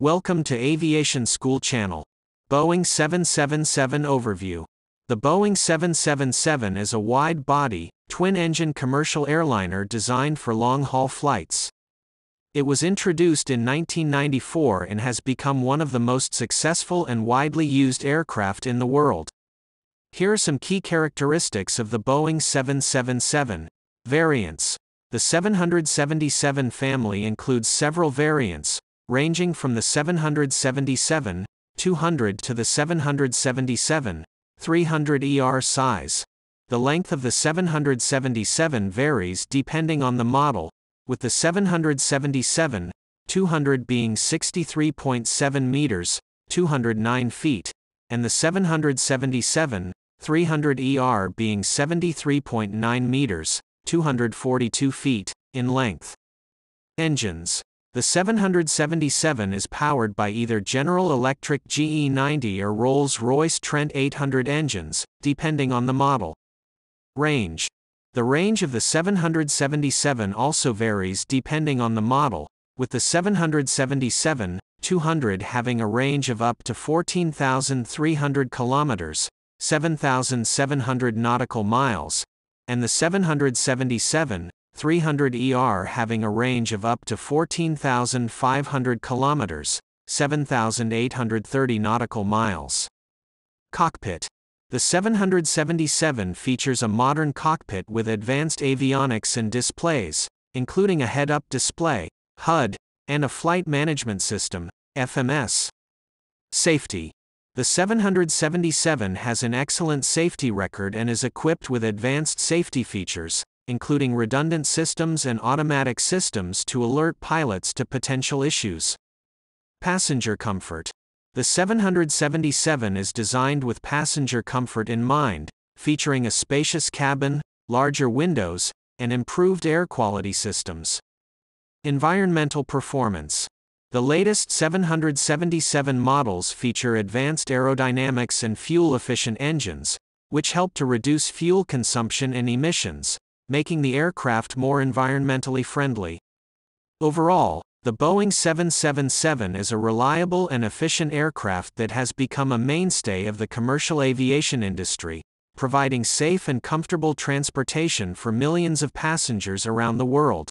Welcome to Aviation School Channel. Boeing 777 Overview. The Boeing 777 is a wide-body, twin-engine commercial airliner designed for long-haul flights. It was introduced in 1994 and has become one of the most successful and widely used aircraft in the world. Here are some key characteristics of the Boeing 777. Variants. The 777 family includes several variants, ranging from the 777-200 to the 777-300ER size. The length of the 777 varies depending on the model, with the 777-200 being 63.7 meters, 209 feet, and the 777-300ER being 73.9 meters, 242 feet, in length. Engines. The 777 is powered by either General Electric GE90 or Rolls-Royce Trent 800 engines, depending on the model. Range. The range of the 777 also varies depending on the model, with the 777-200 having a range of up to 14,300 kilometers, 7,700 nautical miles, and the 777-300ER having a range of up to 14,500 kilometers, 7,830 nautical miles. Cockpit. The 777 features a modern cockpit with advanced avionics and displays, including a head-up display, HUD, and a flight management system, FMS. Safety. The 777 has an excellent safety record and is equipped with advanced safety features, including redundant systems and automatic systems to alert pilots to potential issues. Passenger comfort. The 777 is designed with passenger comfort in mind, featuring a spacious cabin, larger windows, and improved air quality systems. Environmental performance. The latest 777 models feature advanced aerodynamics and fuel-efficient engines, which help to reduce fuel consumption and emissions, making the aircraft more environmentally friendly. Overall, the Boeing 777 is a reliable and efficient aircraft that has become a mainstay of the commercial aviation industry, providing safe and comfortable transportation for millions of passengers around the world.